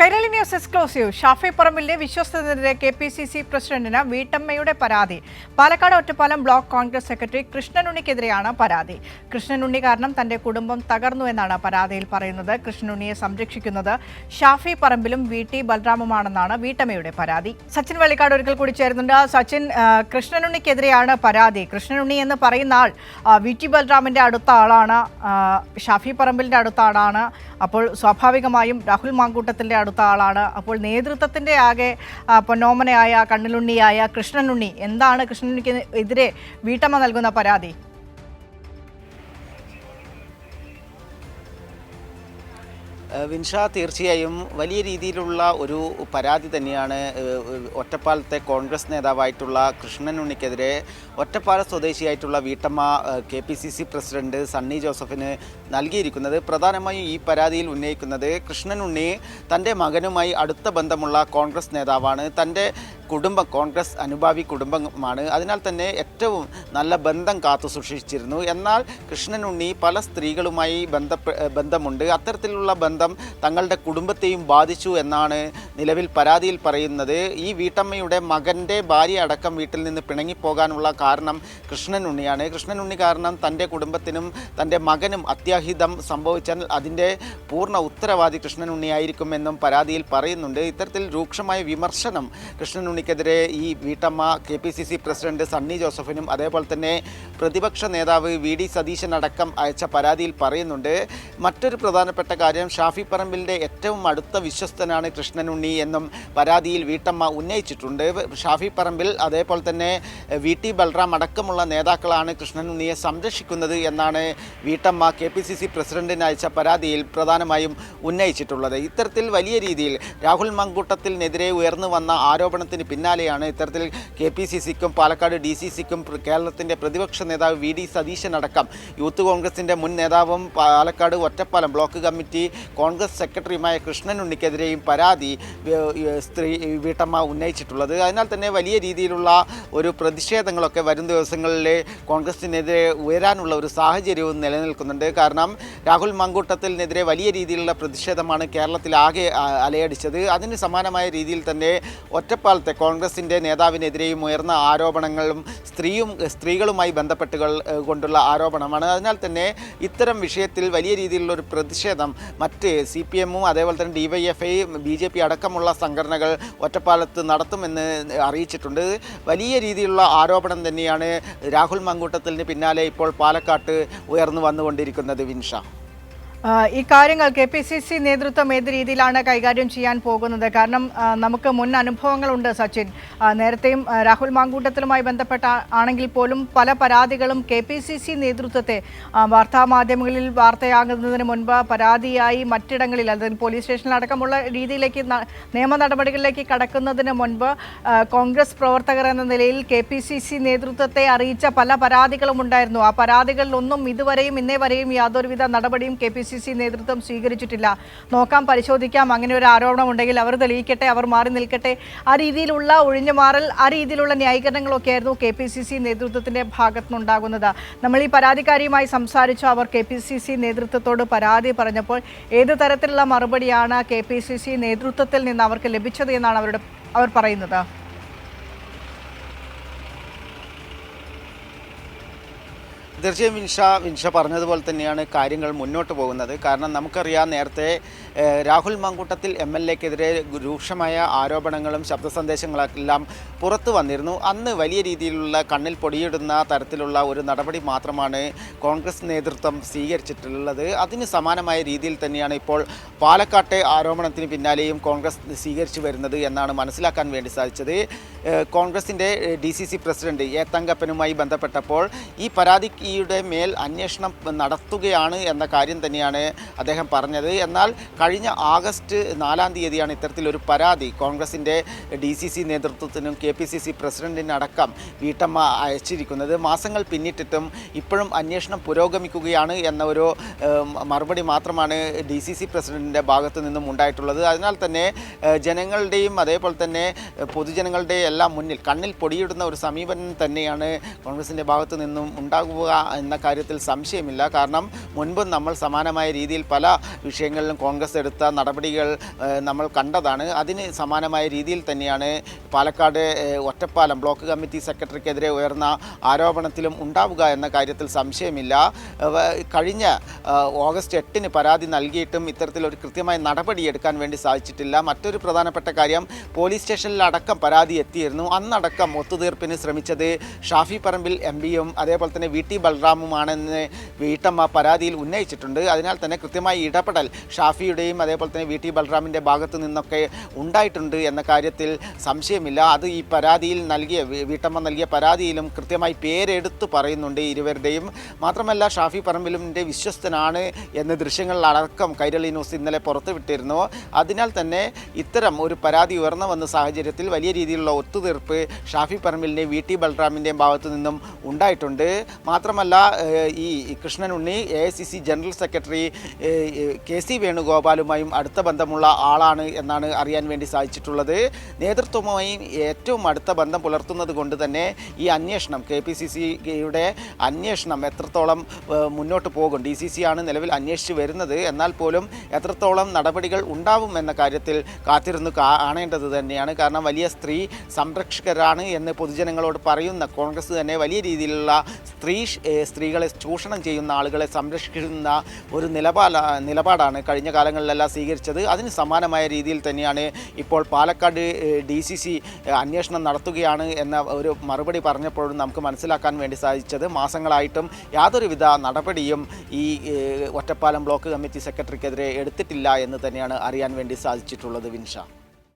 Kairali news exclusive. Shafi പറമ്പിലിന്റെ വിശ്വസ്തനെതിരെ KPCC പ്രസിഡന്റിന് വീട്ടമ്മയുടെ പരാതി. പാലക്കാട് ഒറ്റപ്പാലം ബ്ലോക്ക് കോൺഗ്രസ് സെക്രട്ടറി കൃഷ്ണനുണ്ണിക്കെതിരെയാണ് പരാതി. കൃഷ്ണനുണ്ണി കാരണം തന്റെ കുടുംബം തകർന്നു എന്നാണ് പരാതിയിൽ പറയുന്നത്. കൃഷ്ണനുണ്ണിയെ സംരക്ഷിക്കുന്നത് ഷാഫി പറമ്പിലും VT ബൽറാമുമാണെന്നാണ് വീട്ടമ്മയുടെ പരാതി. സച്ചിൻ വെള്ളിക്കാട് ഒരിക്കൽ കൂടി ചേരുന്നുണ്ട്. സച്ചിൻ, കൃഷ്ണനുണ്ണിക്കെതിരെയാണ് പരാതി. കൃഷ്ണനുണ്ണി എന്ന് പറയുന്ന ആൾ VT ബൽറാമിന്റെ അടുത്ത ആളാണ്, ഷാഫി പറമ്പിലിന്റെ അടുത്ത ആളാണ്. അപ്പോൾ സ്വാഭാവികമായും രാഹുൽ മാങ്കൂട്ടത്തിൻ്റെ അടുത്ത ആളാണ്. അപ്പോൾ നേതൃത്വത്തിൻ്റെ ആകെ പൊന്നോമനയായ കണ്ണിലുണ്ണിയായ കൃഷ്ണനുണ്ണി, എന്താണ് കൃഷ്ണനുണ്ണിക്ക് എതിരെ വീട്ടമ്മ നൽകുന്ന പരാതി? വിൻഷ, തീർച്ചയായും വലിയ രീതിയിലുള്ള ഒരു പരാതി തന്നെയാണ് ഒറ്റപ്പാലത്തെ കോൺഗ്രസ് നേതാവായിട്ടുള്ള കൃഷ്ണനുണ്ണിക്കെതിരെ ഒറ്റപ്പാലം സ്വദേശിയായിട്ടുള്ള വീട്ടമ്മ KPCC പ്രസിഡന്റ് സണ്ണി ജോസഫിന് നൽകിയിരിക്കുന്നത്. പ്രധാനമായും ഈ പരാതിയിൽ ഉന്നയിക്കുന്നത് കൃഷ്ണനുണ്ണി തൻ്റെ മകനുമായി അടുത്ത ബന്ധമുള്ള കോൺഗ്രസ് നേതാവാണ്. തൻ്റെ കുടുംബം കോൺഗ്രസ് അനുഭാവി കുടുംബമാണ്. അതിനാൽ തന്നെ ഏറ്റവും നല്ല ബന്ധം കാത്തു സൂക്ഷിച്ചിരുന്നു. എന്നാൽ കൃഷ്ണനുണ്ണി പല സ്ത്രീകളുമായി ബന്ധമുണ്ട്. അത്തരത്തിലുള്ള ബന്ധം തങ്ങളുടെ കുടുംബത്തെയും ബാധിച്ചു എന്നാണ് നിലവിൽ പരാതിയിൽ പറയുന്നത്. ഈ വീട്ടമ്മയുടെ മകൻ്റെ ഭാര്യ അടക്കം വീട്ടിൽ നിന്ന് പിണങ്ങിപ്പോകാനുള്ള കാരണം കൃഷ്ണനുണ്ണിയാണ്. കൃഷ്ണനുണ്ണി കാരണം തൻ്റെ കുടുംബത്തിനും തൻ്റെ മകനും അത്യാഹിതം സംഭവിച്ചാൽ അതിൻ്റെ പൂർണ്ണ ഉത്തരവാദി കൃഷ്ണനുണ്ണിയായിരിക്കുമെന്നും പരാതിയിൽ പറയുന്നുണ്ട്. ഇത്തരത്തിൽ രൂക്ഷമായ വിമർശനം കൃഷ്ണനുണ്ണിക്കെതിരെ ഈ വീട്ടമ്മ KPCC പ്രസിഡന്റ് സണ്ണി ജോസഫിനും അതേപോലെ തന്നെ പ്രതിപക്ഷ നേതാവ് VD സതീശൻ അടക്കം അയച്ച പരാതിയിൽ പറയുന്നുണ്ട്. മറ്റൊരു പ്രധാനപ്പെട്ട കാര്യം, ഷാഫി പറമ്പിലിൻ്റെ ഏറ്റവും അടുത്ത വിശ്വസ്തനാണ് കൃഷ്ണനുണ്ണി എന്നും പരാതിയിൽ വീട്ടമ്മ ഉന്നയിച്ചിട്ടുണ്ട്. ഷാഫി പറമ്പിൽ അതേപോലെ തന്നെ VT ബൽറാം അടക്കമുള്ള നേതാക്കളാണ് കൃഷ്ണനുണ്ണിയെ സംരക്ഷിക്കുന്നത് എന്നാണ് വീട്ടമ്മ KPCC പ്രസിഡന്റിന് അയച്ച പരാതിയിൽ പ്രധാനമായും ഉന്നയിച്ചിട്ടുള്ളത്. ഇത്തരത്തിൽ വലിയ രീതിയിൽ രാഹുൽ മാങ്കൂട്ടത്തിനെതിരെ ഉയർന്നു വന്ന ആരോപണത്തിന് പിന്നാലെയാണ് ഇത്തരത്തിൽ KPCCക്കും പാലക്കാട് DCCക്കും കേരളത്തിൻ്റെ പ്രതിപക്ഷ നേതാവ് VD സതീശൻ അടക്കം യൂത്ത് കോൺഗ്രസിൻ്റെ മുൻ നേതാവും പാലക്കാട് ഒറ്റപ്പാലം ബ്ലോക്ക് കമ്മിറ്റി കോൺഗ്രസ് സെക്രട്ടറിയുമായ കൃഷ്ണനുണ്ണിക്കെതിരെയും പരാതി വീട്ടമ്മ ഉന്നയിച്ചിട്ടുള്ളത്. അതിനാൽ തന്നെ വലിയ രീതിയിലുള്ള ഒരു പ്രതിഷേധങ്ങളൊക്കെ വരും ദിവസങ്ങളിൽ കോൺഗ്രസിനെതിരെ ഉയരാനുള്ള ഒരു സാഹചര്യവും നിലനിൽക്കുന്നുണ്ട്. കാരണം രാഹുൽ മാങ്കൂട്ടത്തിനെതിരെ വലിയ രീതിയിലുള്ള പ്രതിഷേധമാണ് കേരളത്തിലാകെ അലയടിച്ചത്. അതിന് സമാനമായ രീതിയിൽ തന്നെ ഒറ്റപ്പാലത്തെ കോൺഗ്രസിൻ്റെ നേതാവിനെതിരെയും ഉയർന്ന ആരോപണങ്ങളും സ്ത്രീകളുമായി ബന്ധപ്പെട്ട് കൊണ്ടുള്ള ആരോപണമാണ്. അതിനാൽ തന്നെ ഇത്തരം വിഷയത്തിൽ വലിയ രീതിയിലുള്ള ഒരു പ്രതിഷേധം മറ്റ് CPMഉം അതേപോലെ തന്നെ DYFI BJP അടക്കമുള്ള സംഘടനകൾ ഒറ്റപ്പാലത്ത് നടത്തുമെന്ന് അറിയിച്ചിട്ടുണ്ട്. വലിയ രീതിയിലുള്ള ആരോപണം തന്നെയാണ് രാഹുൽ മാങ്കൂട്ടത്തിന് പിന്നാലെ ഇപ്പോൾ പാലക്കാട്ട് ഉയർന്നു വന്നുകൊണ്ടിരിക്കുന്നത്. വിൻഷ, ഈ കാര്യങ്ങൾ KPCC നേതൃത്വം ഏത് രീതിയിലാണ് കൈകാര്യം ചെയ്യാൻ പോകുന്നത്? കാരണം നമുക്ക് മുൻ അനുഭവങ്ങളുണ്ട് സച്ചിൻ. നേരത്തെയും രാഹുൽ മാങ്കൂട്ടത്തിലുമായി ബന്ധപ്പെട്ട ആണെങ്കിൽ പോലും പല പരാതികളും KPCC നേതൃത്വത്തെ വാർത്താമാധ്യമങ്ങളിൽ വാർത്തയാകുന്നതിന് മുൻപ് പരാതിയായി മറ്റിടങ്ങളിൽ, അതായത് പോലീസ് സ്റ്റേഷനിലടക്കമുള്ള രീതിയിലേക്ക് നിയമ നടപടികളിലേക്ക് കടക്കുന്നതിന് മുൻപ് കോൺഗ്രസ് പ്രവർത്തകർ എന്ന നിലയിൽ KPCC നേതൃത്വത്തെ അറിയിച്ച പല പരാതികളും ഉണ്ടായിരുന്നു. ആ പരാതികളിലൊന്നും ഇതുവരെയും ഇന്നേ വരെയും യാതൊരുവിധ നടപടിയും KPCC നേതൃത്വം സ്വീകരിച്ചിട്ടില്ല. നോക്കാം, പരിശോധിക്കാം, അങ്ങനെ ഒരു ആരോപണം ഉണ്ടെങ്കിൽ അവർ തെളിയിക്കട്ടെ, അവർ മാറി നിൽക്കട്ടെ. ആ രീതിയിലുള്ള ഒഴിഞ്ഞുമാറൽ, ആ രീതിയിലുള്ള ന്യായീകരണങ്ങളൊക്കെ ആയിരുന്നു KPCC നേതൃത്വത്തിൻ്റെ ഭാഗത്തുനിന്നുണ്ടാകുന്നത്. നമ്മൾ ഈ പരാതിക്കാരിയുമായി സംസാരിച്ചു. അവർ KPCC നേതൃത്വത്തോട് പരാതി പറഞ്ഞപ്പോൾ ഏത് തരത്തിലുള്ള മറുപടിയാണ് KPCC നേതൃത്വത്തിൽ നിന്ന് അവർക്ക് ലഭിച്ചത് എന്നാണ് അവർ പറയുന്നത്? തീർച്ചയായും വിൻഷ പറഞ്ഞതുപോലെ തന്നെയാണ് കാര്യങ്ങൾ മുന്നോട്ട് പോകുന്നത്. കാരണം നമുക്കറിയാം, നേരത്തെ രാഹുൽ മാങ്കൂട്ടത്തിൽ MLAക്കെതിരെ രൂക്ഷമായ ആരോപണങ്ങളും ശബ്ദ സന്ദേശങ്ങളെല്ലാം പുറത്തു വന്നിരുന്നു. അന്ന് വലിയ രീതിയിലുള്ള കണ്ണിൽ പൊടിയിടുന്ന തരത്തിലുള്ള ഒരു നടപടി മാത്രമാണ് കോൺഗ്രസ് നേതൃത്വം സ്വീകരിച്ചിട്ടുള്ളത്. അതിന് സമാനമായ രീതിയിൽ തന്നെയാണ് ഇപ്പോൾ പാലക്കാട്ടെ ആരോപണത്തിന് പിന്നാലെയും കോൺഗ്രസ് സ്വീകരിച്ചു വരുന്നത് എന്നാണ് മനസ്സിലാക്കാൻ വേണ്ടി സാധിച്ചത്. കോൺഗ്രസിൻ്റെ DCC പ്രസിഡന്റ് A തങ്കപ്പനുമായി ബന്ധപ്പെട്ടപ്പോൾ ഈ പരാതിയുടെ മേൽ അന്വേഷണം നടത്തുകയാണ് എന്ന കാര്യം തന്നെയാണ് അദ്ദേഹം പറഞ്ഞത്. എന്നാൽ കഴിഞ്ഞ ആഗസ്റ്റ് 4-ാം തീയതിയാണ് ഇത്തരത്തിലൊരു പരാതി കോൺഗ്രസിൻ്റെ DCC നേതൃത്വത്തിനും KPCC പ്രസിഡന്റിനടക്കം വീട്ടമ്മ അയച്ചിരിക്കുന്നത്. മാസങ്ങൾ പിന്നിട്ടിട്ടും ഇപ്പോഴും അന്വേഷണം പുരോഗമിക്കുകയാണ് എന്ന ഒരു മറുപടി മാത്രമാണ് DCC പ്രസിഡന്റിൻ്റെ ഭാഗത്തു നിന്നും ഉണ്ടായിട്ടുള്ളത്. അതിനാൽ തന്നെ ജനങ്ങളുടെയും അതേപോലെ തന്നെ പൊതുജനങ്ങളുടെയും എല്ലാം മുന്നിൽ കണ്ണിൽ പൊടിയിടുന്ന ഒരു സമീപനം തന്നെയാണ് കോൺഗ്രസിൻ്റെ ഭാഗത്തു നിന്നും ഉണ്ടാകുക എന്ന കാര്യത്തിൽ സംശയമില്ല. കാരണം മുൻപും നമ്മൾ സമാനമായ രീതിയിൽ പല വിഷയങ്ങളിലും കോൺഗ്രസ് എടുത്ത നടപടികൾ നമ്മൾ കണ്ടതാണ്. അതിന് സമാനമായ രീതിയിൽ തന്നെയാണ് പാലക്കാട് ഒറ്റപ്പാലം ബ്ലോക്ക് കമ്മിറ്റി സെക്രട്ടറിക്കെതിരെ ഉയർന്ന ആരോപണത്തിലും ഉണ്ടാവുക എന്ന കാര്യത്തിൽ സംശയമില്ല. കഴിഞ്ഞ ഓഗസ്റ്റ് 8-ന് പരാതി നൽകിയിട്ടും ഇത്തരത്തിലൊരു കൃത്യമായ നടപടിയെടുക്കാൻ വേണ്ടി സാധിച്ചിട്ടില്ല. മറ്റൊരു പ്രധാനപ്പെട്ട കാര്യം, പോലീസ് സ്റ്റേഷനിലടക്കം പരാതി എത്തിയിരുന്നു. അന്നടക്കം ഒത്തുതീർപ്പിന് ശ്രമിച്ചത് ഷാഫി പറമ്പിൽ എംപിയും അതേപോലെ തന്നെ വി ടി ബൽറാമുമാണെന്ന് വീട്ടമ്മ പരാതിയിൽ ഉന്നയിച്ചിട്ടുണ്ട്. അതിനാൽ തന്നെ കൃത്യമായ ഇടപെടൽ ഷാഫിയുടെയും അതേപോലെ തന്നെ വി ടി ബൽറാമിൻ്റെ ഭാഗത്തു നിന്നൊക്കെ ഉണ്ടായിട്ടുണ്ട് എന്ന കാര്യത്തിൽ സംശയമില്ല. അത് ഈ പരാതിയിൽ വീട്ടമ്മ നൽകിയ പരാതിയിലും കൃത്യമായി പേരെടുത്ത് പറയുന്നുണ്ട് ഇരുവരുടെയും. മാത്രമല്ല ഷാഫി പറമ്പിലിൻ്റെ വിശ്വസ്തനാണ് എന്ന് ദൃശ്യങ്ങളിലടക്കം കൈരളി ന്യൂസ് ഇന്നലെ പുറത്തുവിട്ടിരുന്നു. അതിനാൽ തന്നെ ഇത്തരം ഒരു പരാതി ഉയർന്നു വന്ന സാഹചര്യത്തിൽ വലിയ രീതിയിലുള്ള ഒത്തുതീർപ്പ് ഷാഫി പറമ്പിലിൻ്റെയും വി ടി ബൽറാമിൻ്റെയും ഭാഗത്തു നിന്നും ഉണ്ടായിട്ടുണ്ട്. മാത്രമല്ല ഈ Krishnanunni AICC general secretary KC വേണുഗോപാലുമായും അടുത്ത ബന്ധമുള്ള ആളാണ് എന്നാണ് അറിയാൻ വേണ്ടി സാധിച്ചിട്ടുള്ളത്. നേതൃത്വവുമായി ഏറ്റവും അടുത്ത ബന്ധം പുലർത്തുന്നത് കൊണ്ട് തന്നെ ഈ അന്വേഷണം KPCCയുടെ അന്വേഷണം എത്രത്തോളം മുന്നോട്ട് പോകും, DCC ആണ് നിലവിൽ അന്വേഷിച്ച് വരുന്നത്, എന്നാൽ പോലും എത്രത്തോളം നടപടികൾ ഉണ്ടാവും എന്ന കാര്യത്തിൽ കാത്തിരുന്ന് കാണേണ്ടത് തന്നെയാണ്. കാരണം വലിയ സ്ത്രീ സംരക്ഷകരാണ് എന്ന് പൊതുജനങ്ങളോട് പറയുന്ന കോൺഗ്രസ് തന്നെ വലിയ രീതിയിലുള്ള സ്ത്രീകളെ ചൂഷണം ചെയ്യുന്ന ആളുകളെ സംരക്ഷിക്കുന്ന ഒരു നിലപാടാണ് കഴിഞ്ഞ കാലങ്ങളിലെല്ലാം സ്വീകരിച്ചത്. അതിന് സമാനമായ രീതിയിൽ തന്നെയാണ് ഇപ്പോൾ പാലക്കാട് DCC അന്വേഷണം നടത്തുകയാണ് എന്ന ഒരു മറുപടി പറഞ്ഞപ്പോഴും നമുക്ക് മനസ്സിലാക്കാൻ വേണ്ടി സാധിച്ചത് മാസങ്ങളായിട്ടും യാതൊരുവിധ നടപടിയും ഈ ഒറ്റപ്പാലം ബ്ലോക്ക് കമ്മിറ്റി സെക്രട്ടറിക്കെതിരെ എടുത്തിട്ടില്ല എന്ന് തന്നെയാണ് അറിയാൻ വേണ്ടി സാധിച്ചിട്ടുള്ളത്. വിൻഷ.